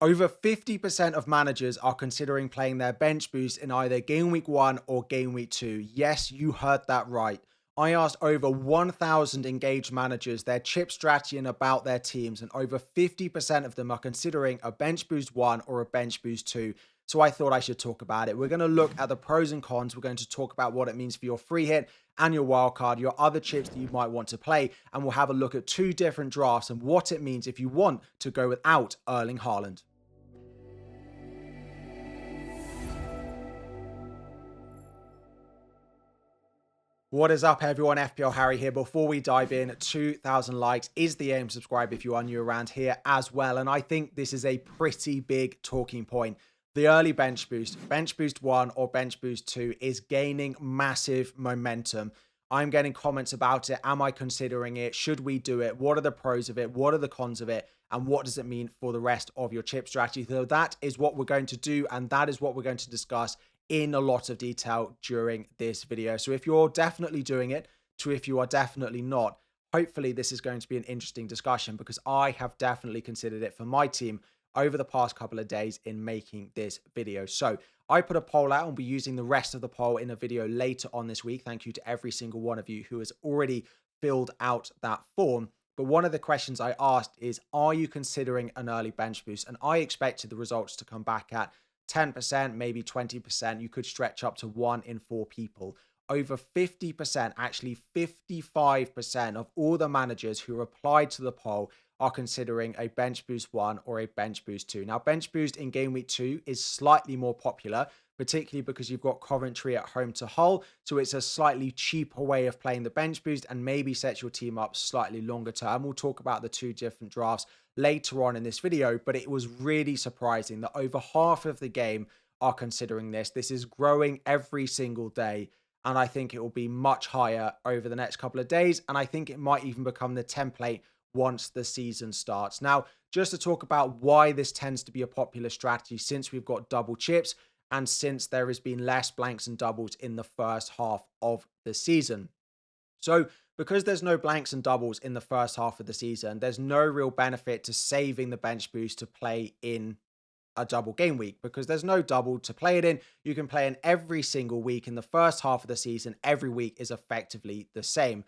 Over 50% of managers are considering playing their bench boost in either Game Week 1 or Game Week 2. Yes, you heard that right. I asked over 1,000 engaged managers their chip strategy and about their teams, and over 50% of them are considering a bench boost 1 or a bench boost 2. So I thought I should talk about it. We're going to look at the pros and cons. We're going to talk about what it means for your free hit and your wildcard, your other chips that you might want to play, and we'll have a look at two different drafts and what it means if you want to go without Erling Haaland. What is up, everyone? FPL Harry here. Before we dive in, 2,000 likes is the aim. Subscribe if you are new around here as well. And I think this is a pretty big talking point. The early bench boost 1 or bench boost 2 is gaining massive momentum. I'm getting comments about it. Am I considering it? Should we do it? What are the pros of it? What are the cons of it? And what does it mean for the rest of your chip strategy? So that is what we're going to do. And that is what we're going to discuss in a lot of detail during this video. So if you're definitely doing it to if you are definitely not, hopefully this is going to be an interesting discussion because I have definitely considered it for my team over the past couple of days in making this video. So I put a poll out and we'll be using the rest of the poll in a video later on this week. Thank you to every single one of you who has already filled out that form. But one of the questions I asked is, are you considering an early bench boost? And I expected the results to come back at 10%, maybe 20%. You could stretch up to 1 in 4 people. Over 50%, actually 55% of all the managers who replied to the poll are considering a bench boost 1 or a bench boost 2. Now, bench boost in Game Week 2 is slightly more popular, particularly because you've got Coventry at home to Hull. So it's a slightly cheaper way of playing the bench boost and maybe set your team up slightly longer term. We'll talk about the two different drafts later on in this video, but it was really surprising that over half of the game are considering this. This is growing every single day, and I think it will be much higher over the next couple of days, and I think it might even become the template once the season starts. Now, just to talk about why this tends to be a popular strategy since we've got double chips and since there has been less blanks and doubles in the first half of the season. So because there's no blanks and doubles in the first half of the season, there's no real benefit to saving the bench boost to play in a double game week because there's no double to play it in. You can play in every single week in the first half of the season. Every week is effectively the same.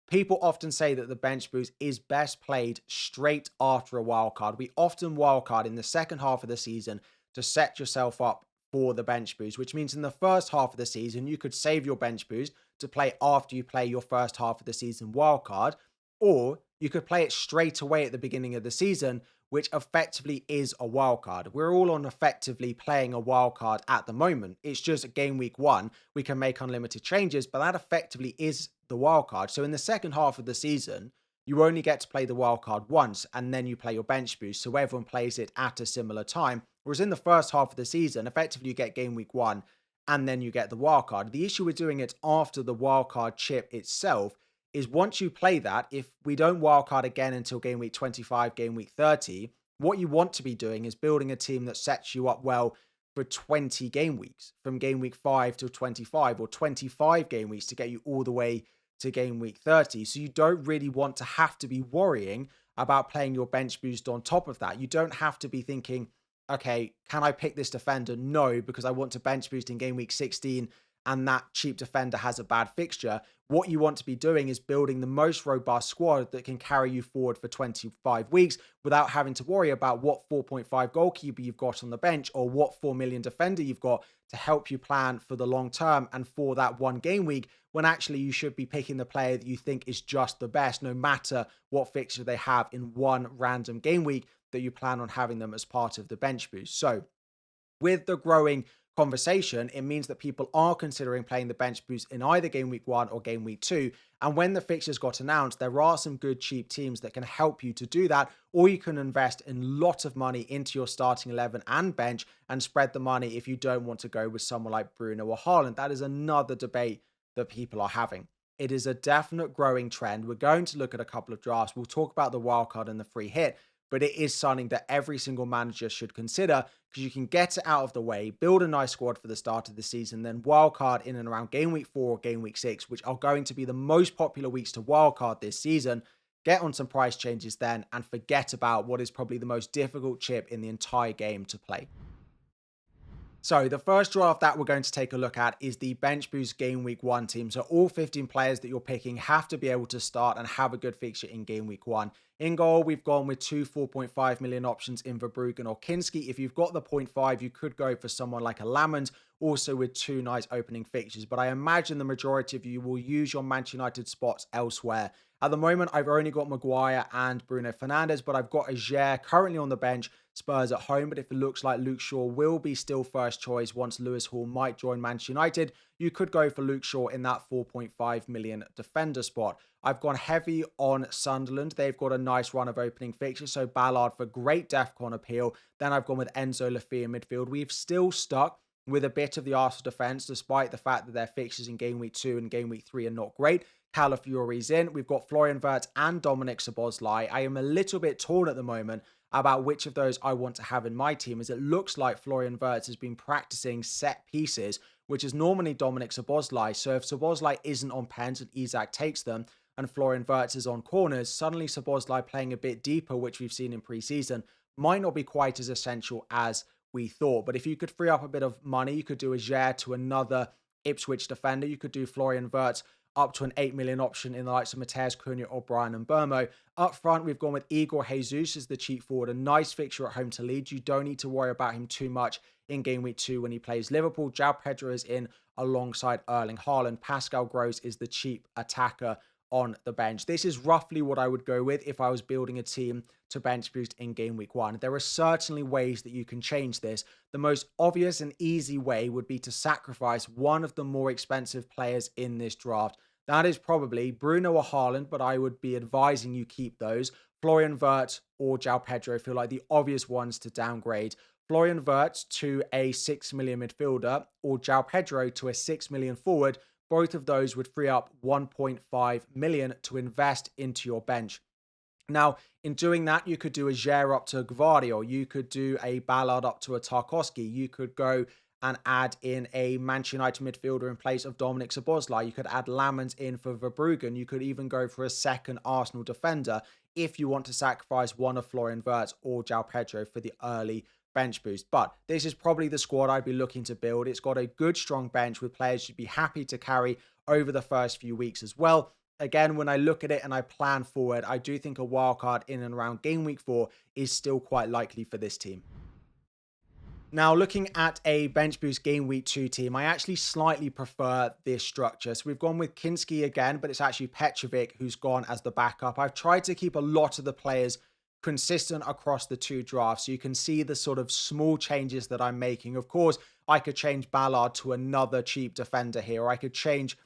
People often say that the bench boost is best played straight after a wildcard. We often wildcard in the second half of the season to set yourself up for the bench boost, which means in the first half of the season, you could save your bench boost to play after you play your first half of the season wildcard, or you could play it straight away at the beginning of the season, which effectively is a wildcard. We're all on effectively playing a wildcard at the moment. It's just Game Week 1. We can make unlimited changes, but that effectively is the wildcard. So in the second half of the season, you only get to play the wildcard once, and then you play your bench boost. So everyone plays it at a similar time. Whereas in the first half of the season, effectively you get Game Week 1, and then you get the wildcard. The issue with doing it after the wildcard chip itself is once you play that, if we don't wildcard again until Game Week 25, Game Week 30, what you want to be doing is building a team that sets you up well for 20 game weeks, from Game Week 5 to 25, or 25 game weeks to get you all the way to Game Week 30. So you don't really want to have to be worrying about playing your bench boost on top of that. You don't have to be thinking, okay, can I pick this defender? No, because I want to bench boost in Game Week 16 and that cheap defender has a bad fixture. What you want to be doing is building the most robust squad that can carry you forward for 25 weeks without having to worry about what 4.5 goalkeeper you've got on the bench or what 4 million defender you've got to help you plan for the long term and for that one game week, when actually you should be picking the player that you think is just the best, no matter what fixture they have in one random game week that you plan on having them as part of the bench boost. So with the growing conversation, it means that people are considering playing the bench boost in either Game Week 1 or Game Week 2. And when the fixtures got announced, there are some good cheap teams that can help you to do that, or you can invest in a lot of money into your starting 11 and bench and spread the money if you don't want to go with someone like Bruno or Haaland. That is another debate that people are having. It is a definite growing trend. We're going to look at a couple of drafts. We'll talk about the wildcard and the free hit, but it is something that every single manager should consider because you can get it out of the way, build a nice squad for the start of the season, then wildcard in and around Game Week 4 or Game Week 6, which are going to be the most popular weeks to wildcard this season. get on some price changes then, and forget about what is probably the most difficult chip in the entire game to play. So the first draft that we're going to take a look at is the Bench Boost Game Week 1 team. So all 15 players that you're picking have to be able to start and have a good fixture in Game Week 1. In goal, we've gone with two 4.5 million options in Verbruggen or Kinski. If you've got the 0.5, you could go for someone like a Haaland, also with two nice opening fixtures. But I imagine the majority of you will use your Manchester United spots elsewhere. At the moment, I've only got Maguire and Bruno Fernandes, but I've got Ajer currently on the bench, Spurs at home. But if it looks like Luke Shaw will be still first choice once Lewis Hall might join Manchester United, you could go for Luke Shaw in that 4.5 million defender spot. I've gone heavy on Sunderland. They've got a nice run of opening fixtures, so Ballard for great DEFCON appeal. Then I've gone with Enzo Lafia in midfield. We've still stuck with a bit of the Arsenal defence, despite the fact that their fixtures in Game Week 2 and Game Week 3 are not great. Calafiori's in. We've got Florian Wirtz and Dominic Szoboszlai. I am a little bit torn at the moment about which of those I want to have in my team, as it looks like Florian Wirtz has been practicing set pieces, which is normally Dominic Szoboszlai. So if Szoboszlai isn't on pens and Isak takes them, and Florian Wirtz is on corners, suddenly Szoboszlai playing a bit deeper, which we've seen in pre-season, might not be quite as essential as we thought. But if you could free up a bit of money, you could do a Ajer to another Ipswich defender. You could do Florian Wirtz up to an 8 million option in the likes of Mateus Cunha, O'Brien and Burmo. Up front, we've gone with Igor Jesus as the cheap forward. A nice fixture at home to Leeds. You don't need to worry about him too much in Game Week 2 when he plays Liverpool. João Pedro is in alongside Erling Haaland. Pascal Gross is the cheap attacker on the bench. This is roughly what I would go with if I was building a team to bench boost in Game Week 1. There are certainly ways that you can change this. The most obvious and easy way would be to sacrifice one of the more expensive players in this draft. That is probably Bruno or Haaland, but I would be advising you keep those. Florian Wirtz or João Pedro feel like the obvious ones to downgrade. Florian Wirtz to a 6 million midfielder or João Pedro to a 6 million forward. Both of those would free up 1.5 million to invest into your bench. Now, in doing that, you could do a Ajer up to Gvardiol. You could do a Ballard up to a Tarkowski. You could go and add in a Manchester United midfielder in place of Dominic Szoboszlai. You could add Lamens in for Verbruggen. You could even go for a second Arsenal defender if you want to sacrifice one of Florian Wirtz or João Pedro for the early bench boost. But this is probably the squad I'd be looking to build. It's got a good, strong bench with players you'd be happy to carry over the first few weeks as well. Again, when I look at it and I plan forward, I do think a wildcard in and around Game Week 4 is still quite likely for this team. Now, looking at a bench boost Game Week 2 team, I actually slightly prefer this structure. So we've gone with Kinski again, but it's actually Petrovic who's gone as the backup. I've tried to keep a lot of the players consistent across the two drafts. So you can see the sort of small changes that I'm making. Of course, I could change Ballard to another cheap defender here, or I could change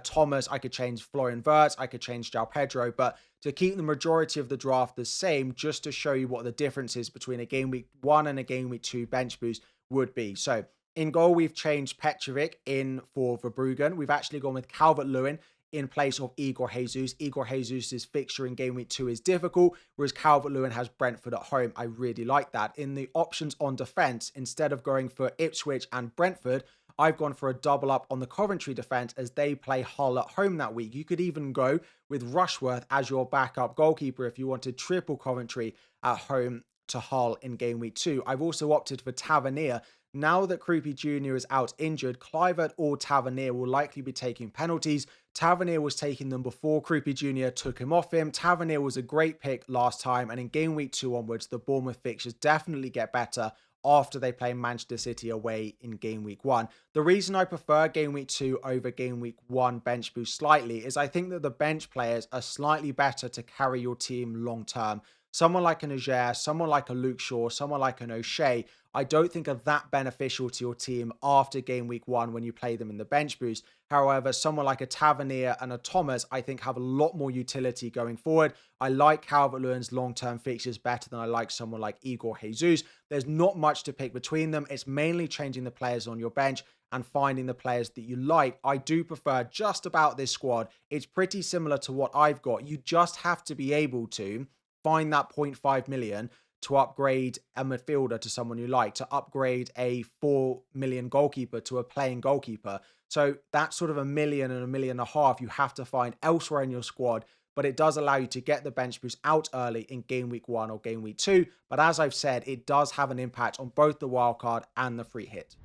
Thomas, I could change Florian Wirtz, I could change João Pedro, but to keep the majority of the draft the same, just to show you what the difference is between a Game Week 1 and a Game Week 2 bench boost would be. So in goal, we've changed Petrovic in for Verbruggen. We've actually gone with Calvert-Lewin in place of Igor Jesus. Igor Jesus' fixture in Game Week 2 is difficult, whereas Calvert-Lewin has Brentford at home. I really like that. In the options on defence, instead of going for Ipswich and Brentford, I've gone for a double up on the Coventry defence as they play Hull at home that week. You could even go with Rushworth as your backup goalkeeper if you wanted triple Coventry at home to Hull in Game Week 2. I've also opted for Tavernier. Now that Krupi Jr. is out injured, Kluivert or Tavernier will likely be taking penalties. Tavernier was taking them before Krupi Jr. took him off him. Tavernier was a great pick last time, and in Game Week 2 onwards, the Bournemouth fixtures definitely get better after they play Manchester City away in Game Week 1. The reason I prefer Game Week 2 over Game Week 1 bench boost slightly is I think that the bench players are slightly better to carry your team long term. Someone like an Ajer, someone like a Luke Shaw, someone like an O'Shea, I don't think are that beneficial to your team after Game Week 1 when you play them in the bench boost. However, someone like a Tavernier and a Thomas, I think have a lot more utility going forward. I like Calvert-Lewin's long-term fixtures better than I like someone like Igor Jesus. There's not much to pick between them. It's mainly changing the players on your bench and finding the players that you like. I do prefer just about this squad. It's pretty similar to what I've got. You just have to be able to find that 0.5 million to upgrade a midfielder to someone you like, to upgrade a 4 million goalkeeper to a playing goalkeeper. So that's sort of $1 million and $1.5 million you have to find elsewhere in your squad but it does allow you to get the bench boost out early in game week 1 or game week 2. But as I've said, it does have an impact on both the wildcard and the free hit.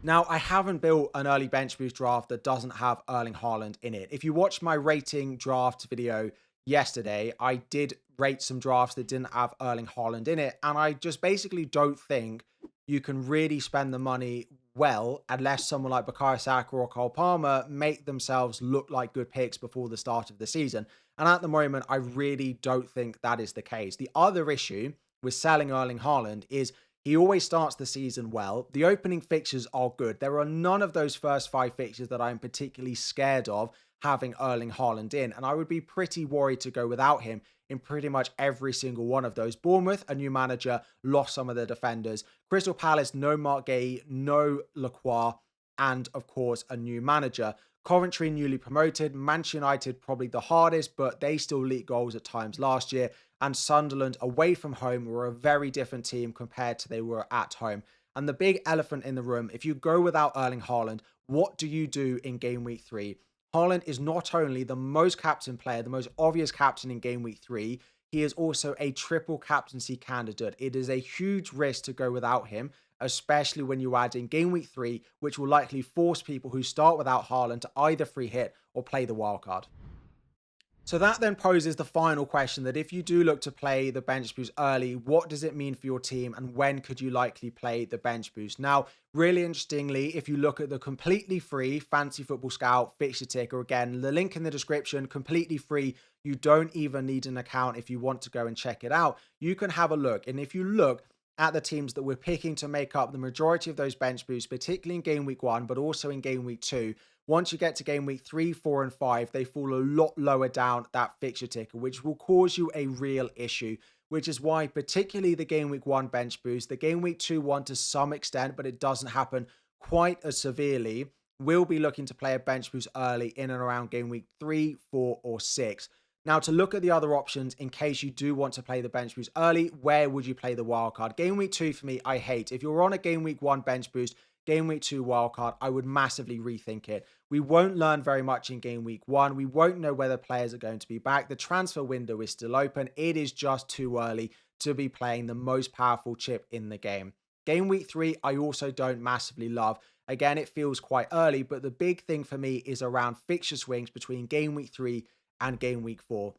Now, I haven't built an early bench boost draft that doesn't have Erling Haaland in it. If you watched my rating draft video yesterday, I did rate some drafts that didn't have Erling Haaland in it, and I just basically don't think you can really spend the money well unless someone like Bukayo Saka or Cole Palmer make themselves look like good picks before the start of the season. And at the moment, I really don't think that is the case. The other issue with selling Erling Haaland is he always starts the season well. The opening fixtures are good. There are none of those first 5 fixtures that I'm particularly scared of having Erling Haaland in. And I would be pretty worried to go without him in pretty much every single one of those. Bournemouth, a new manager, lost some of their defenders. Crystal Palace, no Mark Gay, no Lacroix, and of course, a new manager. Coventry, newly promoted. Manchester United, probably the hardest, but they still leaked goals at times last year. And Sunderland, away from home, were a very different team compared to they were at home. And the big elephant in the room, if you go without Erling Haaland, what do you do in game week 3? Haaland is not only the most captain player, the most obvious captain in game week 3, he is also a triple captaincy candidate. It is a huge risk to go without him, especially when you add in game week 3, which will likely force people who start without Haaland to either free hit or play the wildcard. So that then poses the final question that if you do look to play the bench boost early, what does it mean for your team and when could you likely play the bench boost? Now, really interestingly, if you look at the completely free Fantasy Football Scout fixture ticker, again, the link in the description, completely free. You don't even need an account if you want to go and check it out. You can have a look. And if you look at the teams that we're picking to make up the majority of those bench boosts, particularly in game week 1, but also in game week 2, once you get to game week 3, 4, and 5, they fall a lot lower down that fixture ticker, which will cause you a real issue, which is why particularly the game week 1 bench boost, the game week 2 one to some extent, but it doesn't happen quite as severely, we'll be looking to play a bench boost early in and around game week 3, 4, or 6. Now, to look at the other options, in case you do want to play the bench boost early, where would you play the wildcard? Game week 2 for me, I hate. If you're on a game week 1 bench boost, game week 2 wildcard, I would massively rethink it. We won't learn very much in game week 1. We won't know whether players are going to be back. The transfer window is still open. It is just too early to be playing the most powerful chip in the game. Game week 3, I also don't massively love. Again, it feels quite early, but the big thing for me is around fixture swings between game week 3 and game week 4.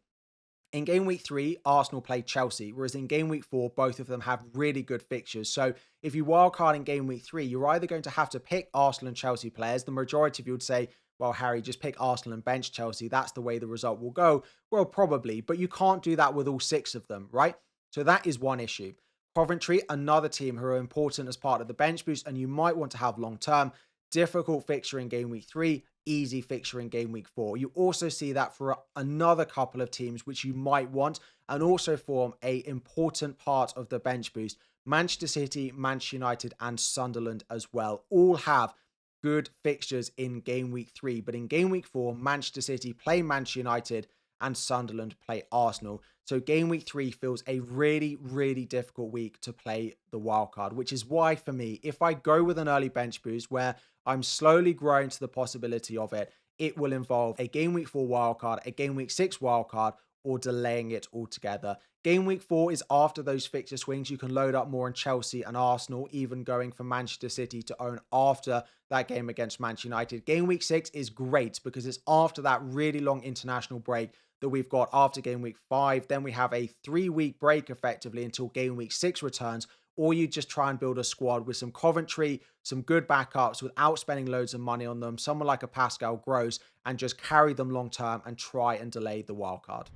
In game week 3, Arsenal played Chelsea, whereas in game week 4, both of them have really good fixtures. So if you wildcard in game week 3, you're either going to have to pick Arsenal and Chelsea players. The majority of you would say, well, Harry, just pick Arsenal and bench Chelsea. That's the way the result will go. Well, probably, but you can't do that with all 6 of them, right? So that is one issue. Coventry, another team who are important as part of the bench boost, and you might want to have long-term. Difficult fixture in game week 3, easy fixture in game week 4. You also see that for another couple of teams which you might want and also form a important part of the bench boost. Manchester City, Manchester United and Sunderland as well all have good fixtures in game week 3, but in game week 4, Manchester City play Manchester United and Sunderland play Arsenal. So game week 3 feels a really, really difficult week to play the wildcard, which is why for me, if I go with an early bench boost where I'm slowly growing to the possibility of it, it will involve a game week 4 wildcard, a game week 6 wildcard, or delaying it altogether. Game week 4 is after those fixture swings. You can load up more on Chelsea and Arsenal, even going for Manchester City to own after that game against Manchester United. Game week 6 is great because it's after that really long international break that we've got after game week 5. Then we have a 3-week break effectively until game week 6 returns, or you just try and build a squad with some Coventry, some good backups without spending loads of money on them, someone like a Pascal Gross, and just carry them long term and try and delay the wildcard.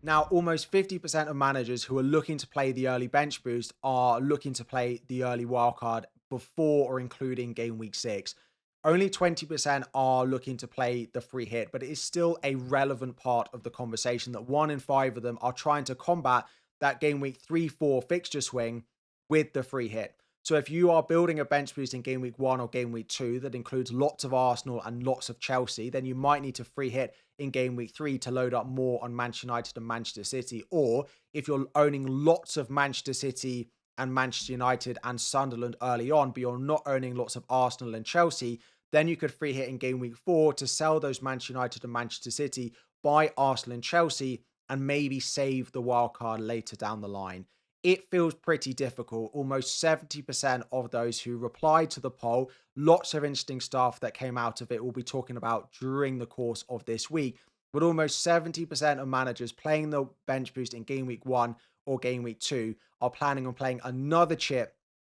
Now, almost 50% of managers who are looking to play the early bench boost are looking to play the early wildcard before or including game week 6. Only 20% are looking to play the free hit, but it is still a relevant part of the conversation that 1 in 5 of them are trying to combat that game week 3-4 fixture swing with the free hit. So if you are building a bench boost in game week 1 or game week 2 that includes lots of Arsenal and lots of Chelsea, then you might need to free hit in game week 3 to load up more on Manchester United and Manchester City. Or if you're owning lots of Manchester City and Manchester United and Sunderland early on, but you're not owning lots of Arsenal and Chelsea, then you could free hit in game week 4 to sell those Manchester United and Manchester City by Arsenal and Chelsea and maybe save the wild card later down the line. It feels pretty difficult. Almost 70% of those who replied to the poll, lots of interesting stuff that came out of it we'll be talking about during the course of this week. But almost 70% of managers playing the bench boost in game week 1 or game week 2 are planning on playing another chip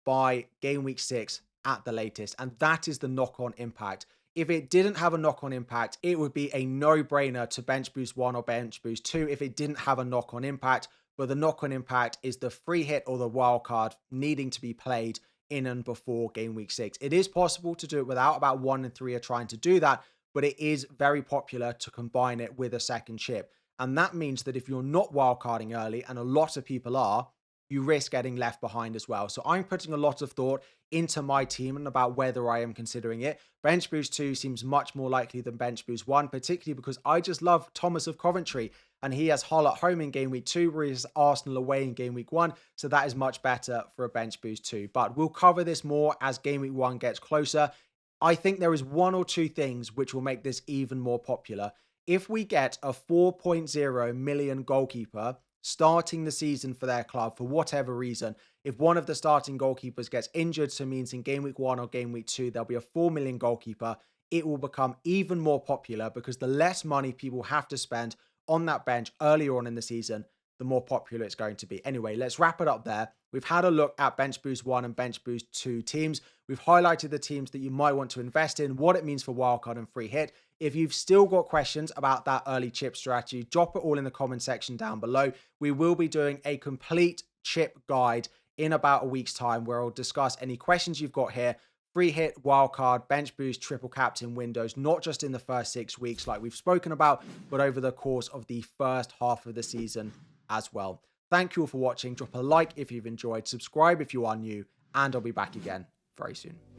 by game week 6 at the latest. And that is the knock-on impact. If it didn't have a knock-on impact, it would be a no-brainer to bench boost 1 or bench boost 2 if it didn't have a knock-on impact. But the knock-on impact is the free hit or the wild card needing to be played in and before game week 6. It is possible to do it without. About 1 in 3 are trying to do that, but it is very popular to combine it with a second chip. And that means that if you're not wildcarding early, and a lot of people are, you risk getting left behind as well. So I'm putting a lot of thought into my team and about whether I am considering it. Bench boost 2 seems much more likely than bench boost 1, particularly because I just love Thomas of Coventry, and he has Hull at home in game week 2, whereas Arsenal away in game week 1. So that is much better for a bench boost 2. But we'll cover this more as game week 1 gets closer. I think there is 1 or 2 things which will make this even more popular. If we get a 4.0 million goalkeeper starting the season for their club for whatever reason, if one of the starting goalkeepers gets injured, so means in game week 1 or game week 2, there'll be a 4 million goalkeeper, it will become even more popular because the less money people have to spend on that bench earlier on in the season, the more popular it's going to be. Anyway, let's wrap it up there. We've had a look at Bench Boost 1 and Bench Boost 2 teams. We've highlighted the teams that you might want to invest in, what it means for wildcard and free hit. If you've still got questions about that early chip strategy, drop it all in the comment section down below. We will be doing a complete chip guide in about a week's time where I'll discuss any questions you've got here. Free hit, wildcard, bench boost, triple captain windows, not just in the first 6 weeks like we've spoken about, but over the course of the first half of the season as well. Thank you all for watching. Drop a like if you've enjoyed, subscribe if you are new, and I'll be back again very soon.